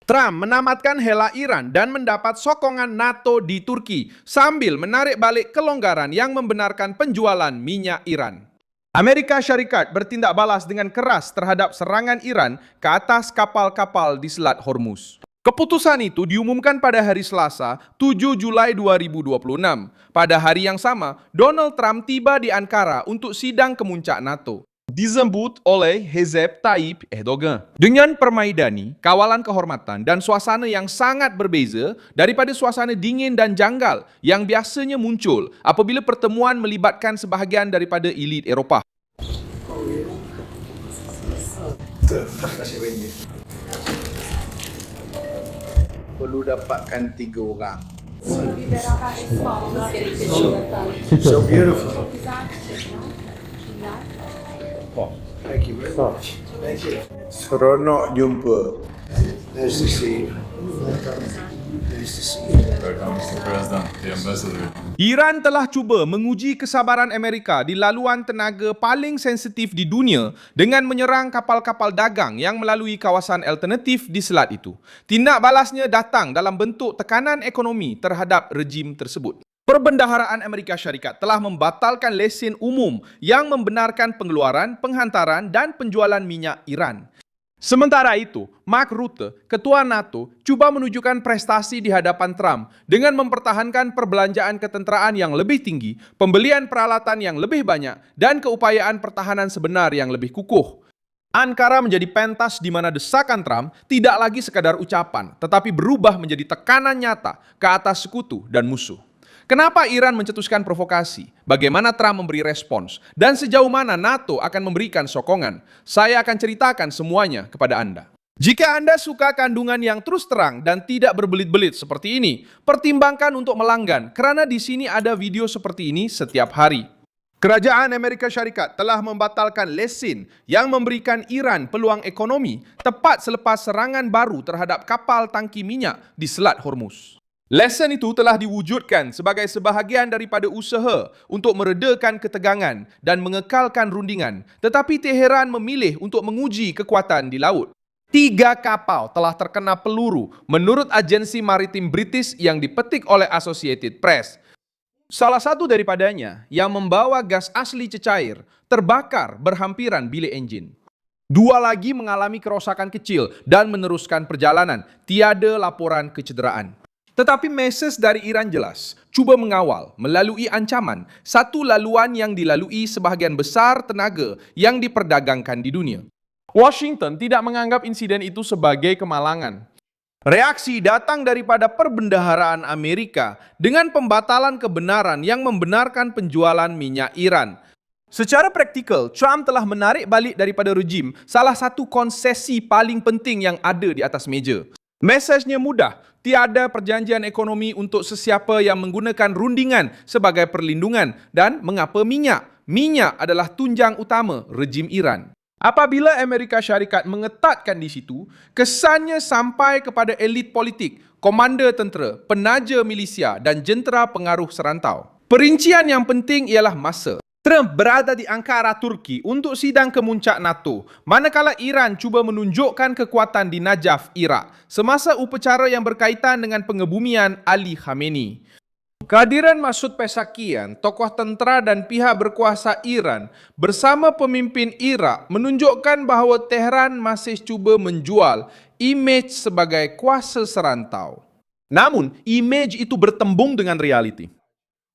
Trump menamatkan hela Iran dan mendapat sokongan NATO di Turki sambil menarik balik kelonggaran yang membenarkan penjualan minyak Iran. Amerika Syarikat bertindak balas dengan keras terhadap serangan Iran ke atas kapal-kapal di Selat Hormuz. Keputusan itu diumumkan pada hari Selasa, 7 Julai 2026. Pada hari yang sama, Donald Trump tiba di Ankara untuk sidang kemuncak NATO, disambut oleh Recep Tayyip Erdogan dengan permaidani, kawalan kehormatan, dan suasana yang sangat berbeza daripada suasana dingin dan janggal yang biasanya muncul apabila pertemuan melibatkan sebahagian daripada elit Eropah. Perlu dapatkan 3 orang. So beautiful. Thank you very much. Thank you. Seronok jumpa. Nice to see you. Nice to see you. Welcome, Mr. President, the ambassador. Iran telah cuba menguji kesabaran Amerika di laluan tenaga paling sensitif di dunia dengan menyerang kapal-kapal dagang yang melalui kawasan alternatif di selat itu. Tindak balasnya datang dalam bentuk tekanan ekonomi terhadap rejim tersebut. Perbendaharaan Amerika Syarikat telah membatalkan lesen umum yang membenarkan pengeluaran, penghantaran dan penjualan minyak Iran. Sementara itu, Mark Rutte, ketua NATO, cuba menunjukkan prestasi di hadapan Trump dengan mempertahankan perbelanjaan ketenteraan yang lebih tinggi, pembelian peralatan yang lebih banyak, dan keupayaan pertahanan sebenar yang lebih kukuh. Ankara menjadi pentas di mana desakan Trump tidak lagi sekadar ucapan, tetapi berubah menjadi tekanan nyata ke atas sekutu dan musuh. Kenapa Iran mencetuskan provokasi? Bagaimana Trump memberi respons? Dan sejauh mana NATO akan memberikan sokongan? Saya akan ceritakan semuanya kepada Anda. Jika Anda suka kandungan yang terus terang dan tidak berbelit-belit seperti ini, pertimbangkan untuk melanggan karena di sini ada video seperti ini setiap hari. Kerajaan Amerika Syarikat telah membatalkan lesen yang memberikan Iran peluang ekonomi tepat selepas serangan baru terhadap kapal tangki minyak di Selat Hormuz. Lesen itu telah diwujudkan sebagai sebahagian daripada usaha untuk meredakan ketegangan dan mengekalkan rundingan, tetapi Teheran memilih untuk menguji kekuatan di laut. 3 kapal telah terkena peluru menurut agensi maritim British yang dipetik oleh Associated Press. Salah satu daripadanya yang membawa gas asli cecair terbakar berhampiran bilik enjin. 2 lagi mengalami kerosakan kecil dan meneruskan perjalanan, tiada laporan kecederaan. Tetapi mesej dari Iran jelas, cuba mengawal melalui ancaman satu laluan yang dilalui sebahagian besar tenaga yang diperdagangkan di dunia. Washington tidak menganggap insiden itu sebagai kemalangan. Reaksi datang daripada perbendaharaan Amerika dengan pembatalan kebenaran yang membenarkan penjualan minyak Iran. Secara praktikal, Trump telah menarik balik daripada rejim salah satu konsesi paling penting yang ada di atas meja. Mesejnya mudah, tiada perjanjian ekonomi untuk sesiapa yang menggunakan rundingan sebagai perlindungan dan mengapa minyak? Minyak adalah tunjang utama rejim Iran. Apabila Amerika Syarikat mengetatkan di situ, kesannya sampai kepada elit politik, komander tentera, penaja milisia dan jentera pengaruh serantau. Perincian yang penting ialah masa. Trump berada di Ankara, Turki untuk sidang kemuncak NATO, manakala Iran cuba menunjukkan kekuatan di Najaf, Iraq, semasa upacara yang berkaitan dengan pengebumian Ali Khamenei. Kehadiran Masoud Pezeshkian, tokoh tentera dan pihak berkuasa Iran bersama pemimpin Iraq menunjukkan bahawa Tehran masih cuba menjual imej sebagai kuasa serantau. Namun, imej itu bertembung dengan realiti.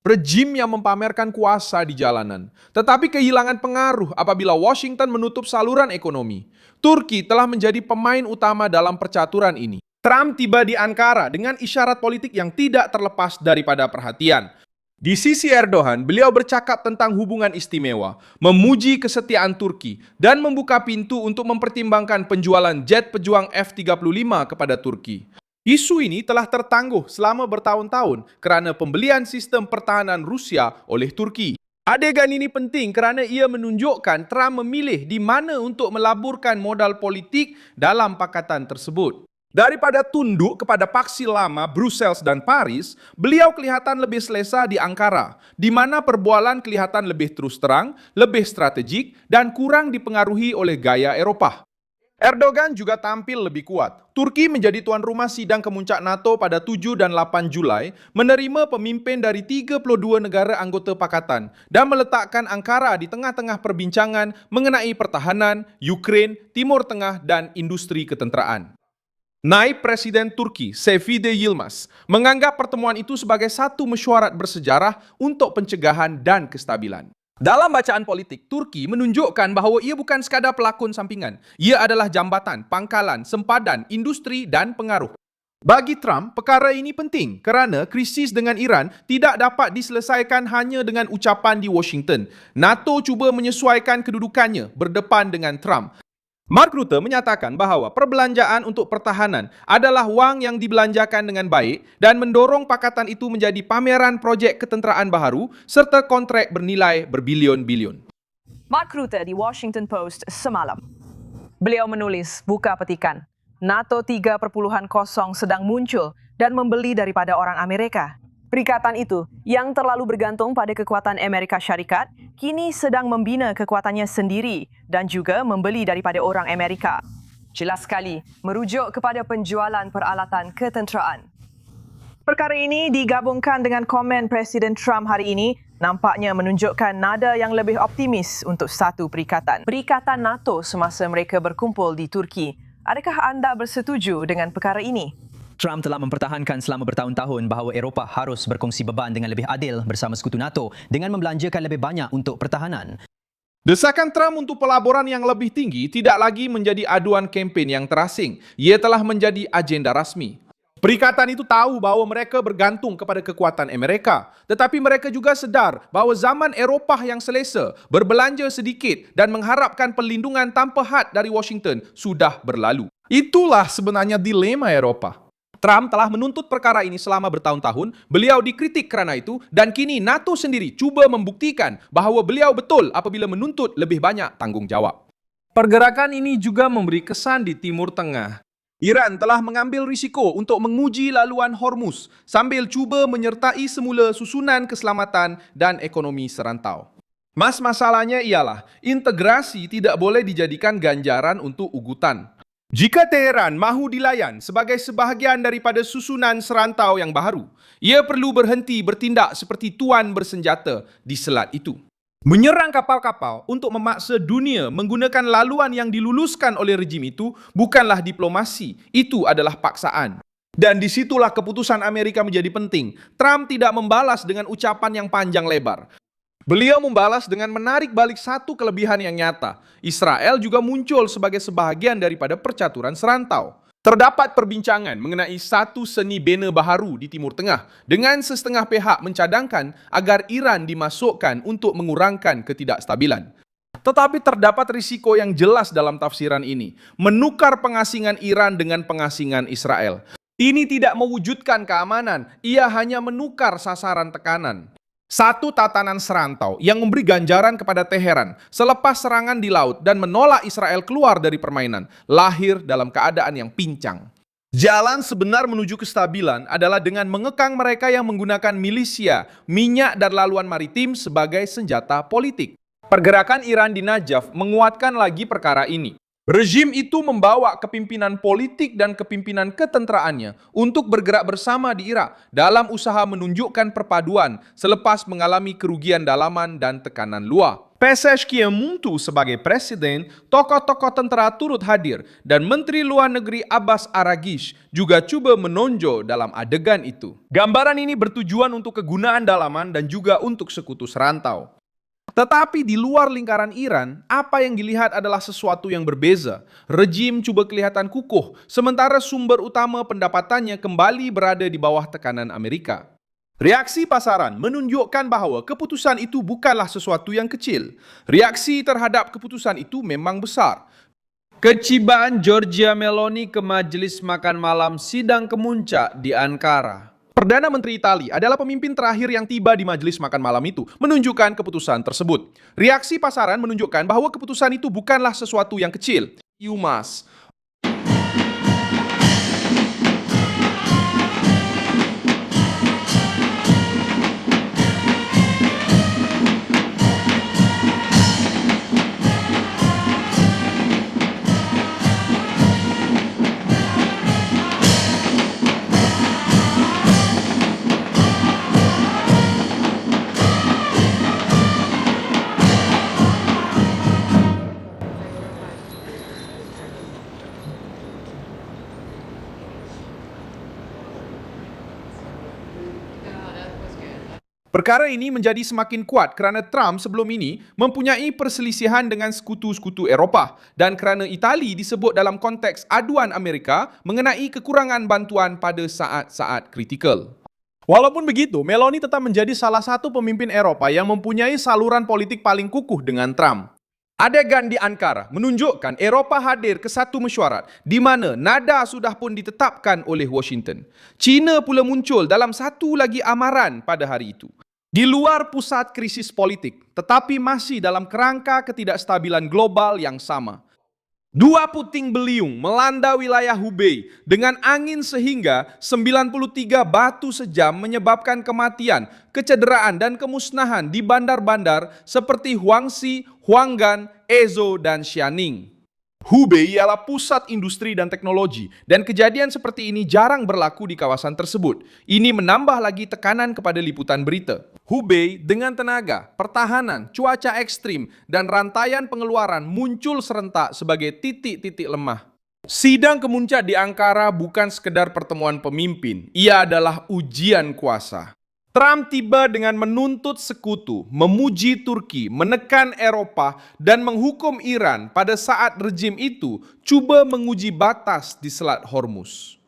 Rejim yang mempamerkan kuasa di jalanan, tetapi kehilangan pengaruh apabila Washington menutup saluran ekonomi. Turki telah menjadi pemain utama dalam percaturan ini. Trump tiba di Ankara dengan isyarat politik yang tidak terlepas daripada perhatian. Di sisi Erdogan, beliau bercakap tentang hubungan istimewa, memuji kesetiaan Turki, dan membuka pintu untuk mempertimbangkan penjualan jet pejuang F-35 kepada Turki. Isu ini telah tertangguh selama bertahun-tahun kerana pembelian sistem pertahanan Rusia oleh Turki. Adegan ini penting kerana ia menunjukkan Trump memilih di mana untuk melaburkan modal politik dalam pakatan tersebut. Daripada tunduk kepada paksi lama Brussels dan Paris, beliau kelihatan lebih selesa di Ankara, di mana perbualan kelihatan lebih terus terang, lebih strategik dan kurang dipengaruhi oleh gaya Eropah. Erdogan juga tampil lebih kuat. Turki menjadi tuan rumah sidang kemuncak NATO pada 7 dan 8 Julai, menerima pemimpin dari 32 negara anggota pakatan dan meletakkan Ankara di tengah-tengah perbincangan mengenai pertahanan, Ukraine, Timur Tengah dan industri ketenteraan. Naib Presiden Turki, Seyfi Yilmaz, menganggap pertemuan itu sebagai satu mesyuarat bersejarah untuk pencegahan dan kestabilan. Dalam bacaan politik, Turki menunjukkan bahawa ia bukan sekadar pelakon sampingan. Ia adalah jambatan, pangkalan, sempadan, industri dan pengaruh. Bagi Trump, perkara ini penting kerana krisis dengan Iran tidak dapat diselesaikan hanya dengan ucapan di Washington. NATO cuba menyesuaikan kedudukannya berdepan dengan Trump. Mark Rutte menyatakan bahawa perbelanjaan untuk pertahanan adalah wang yang dibelanjakan dengan baik dan mendorong pakatan itu menjadi pameran projek ketenteraan baharu serta kontrak bernilai berbilion-bilion. Mark Rutte di Washington Post semalam. Beliau menulis, buka petikan, NATO 3.0 sedang muncul dan membeli daripada orang Amerika. Perikatan itu, yang terlalu bergantung pada kekuatan Amerika Syarikat, kini sedang membina kekuatannya sendiri dan juga membeli daripada orang Amerika. Jelas sekali, merujuk kepada penjualan peralatan ketenteraan. Perkara ini digabungkan dengan komen Presiden Trump hari ini, nampaknya menunjukkan nada yang lebih optimis untuk satu perikatan. Perikatan NATO semasa mereka berkumpul di Turki. Adakah anda bersetuju dengan perkara ini? Trump telah mempertahankan selama bertahun-tahun bahawa Eropah harus berkongsi beban dengan lebih adil bersama sekutu NATO dengan membelanjakan lebih banyak untuk pertahanan. Desakan Trump untuk pelaburan yang lebih tinggi tidak lagi menjadi aduan kempen yang terasing. Ia telah menjadi agenda rasmi. Perikatan itu tahu bahawa mereka bergantung kepada kekuatan Amerika. Tetapi mereka juga sedar bahawa zaman Eropah yang selesa, berbelanja sedikit dan mengharapkan perlindungan tanpa had dari Washington sudah berlalu. Itulah sebenarnya dilema Eropah. Trump telah menuntut perkara ini selama bertahun-tahun, beliau dikritik kerana itu dan kini NATO sendiri cuba membuktikan bahawa beliau betul apabila menuntut lebih banyak tanggungjawab. Pergerakan ini juga memberi kesan di Timur Tengah. Iran telah mengambil risiko untuk menguji laluan Hormuz sambil cuba menyertai semula susunan keselamatan dan ekonomi serantau. Masalahnya ialah integrasi tidak boleh dijadikan ganjaran untuk ugutan. Jika Teheran mahu dilayan sebagai sebahagian daripada susunan serantau yang baharu, ia perlu berhenti bertindak seperti tuan bersenjata di selat itu. Menyerang kapal-kapal untuk memaksa dunia menggunakan laluan yang diluluskan oleh rejim itu bukanlah diplomasi, itu adalah paksaan. Dan disitulah keputusan Amerika menjadi penting. Trump tidak membalas dengan ucapan yang panjang lebar. Beliau membalas dengan menarik balik satu kelebihan yang nyata. Israel juga muncul sebagai sebahagian daripada percaturan serantau. Terdapat perbincangan mengenai satu seni bena baharu di Timur Tengah dengan setengah pihak mencadangkan agar Iran dimasukkan untuk mengurangkan ketidakstabilan. Tetapi terdapat risiko yang jelas dalam tafsiran ini, menukar pengasingan Iran dengan pengasingan Israel. Ini tidak mewujudkan keamanan, ia hanya menukar sasaran tekanan. Satu tatanan serantau yang memberi ganjaran kepada Teheran selepas serangan di laut dan menolak Israel keluar dari permainan, lahir dalam keadaan yang pincang. Jalan sebenar menuju kestabilan adalah dengan mengekang mereka yang menggunakan milisia, minyak dan laluan maritim sebagai senjata politik. Pergerakan Iran di Najaf menguatkan lagi perkara ini. Rejim itu membawa kepimpinan politik dan kepimpinan ketenteraannya untuk bergerak bersama di Irak dalam usaha menunjukkan perpaduan selepas mengalami kerugian dalaman dan tekanan luar. Pezeshkian sebagai presiden, tokoh-tokoh tentera turut hadir dan Menteri Luar Negeri Abbas Araghchi juga cuba menonjol dalam adegan itu. Gambaran ini bertujuan untuk kegunaan dalaman dan juga untuk sekutu serantau. Tetapi di luar lingkaran Iran, apa yang dilihat adalah sesuatu yang berbeza. Rejim cuba kelihatan kukuh, sementara sumber utama pendapatannya kembali berada di bawah tekanan Amerika. Reaksi pasaran menunjukkan bahawa keputusan itu bukanlah sesuatu yang kecil. Reaksi terhadap keputusan itu memang besar. Kecibaan Giorgia Meloni ke Majelis Makan Malam Sidang Kemuncak di Ankara. Perdana Menteri Italia adalah pemimpin terakhir yang tiba di majelis makan malam itu, menunjukkan keputusan tersebut. Reaksi pasaran menunjukkan bahwa keputusan itu bukanlah sesuatu yang kecil. Yumas. Perkara ini menjadi semakin kuat kerana Trump sebelum ini mempunyai perselisihan dengan sekutu-sekutu Eropah dan kerana Itali disebut dalam konteks aduan Amerika mengenai kekurangan bantuan pada saat-saat kritikal. Walaupun begitu, Meloni tetap menjadi salah satu pemimpin Eropa yang mempunyai saluran politik paling kukuh dengan Trump. Adegan di Ankara menunjukkan Eropah hadir ke satu mesyuarat di mana nada sudah pun ditetapkan oleh Washington. China pula muncul dalam satu lagi amaran pada hari itu. Di luar pusat krisis politik, tetapi masih dalam kerangka ketidakstabilan global yang sama. Dua puting beliung melanda wilayah Hubei dengan angin sehingga 93 batu sejam menyebabkan kematian, kecederaan dan kemusnahan di bandar-bandar seperti Huangxi, Huanggan, Ezhou dan Xianing. Hubei ialah pusat industri dan teknologi dan kejadian seperti ini jarang berlaku di kawasan tersebut. Ini menambah lagi tekanan kepada liputan berita. Hubei dengan tenaga, pertahanan, cuaca ekstrim dan rantaian pengeluaran muncul serentak sebagai titik-titik lemah. Sidang kemuncak di Ankara bukan sekedar pertemuan pemimpin, ia adalah ujian kuasa. Trump tiba dengan menuntut sekutu, memuji Turki, menekan Eropah dan menghukum Iran pada saat rejim itu cuba menguji batas di Selat Hormuz.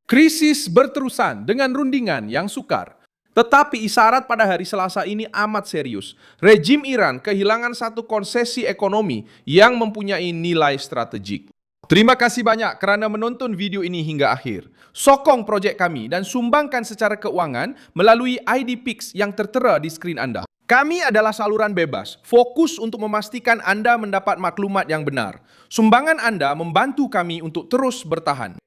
Krisis berterusan dengan rundingan yang sukar. Tetapi isyarat pada hari Selasa ini amat serius. Rejim Iran kehilangan satu konsesi ekonomi yang mempunyai nilai strategik. Terima kasih banyak kerana menonton video ini hingga akhir. Sokong projek kami dan sumbangkan secara keuangan melalui ID Pix yang tertera di skrin anda. Kami adalah saluran bebas, fokus untuk memastikan anda mendapat maklumat yang benar. Sumbangan anda membantu kami untuk terus bertahan.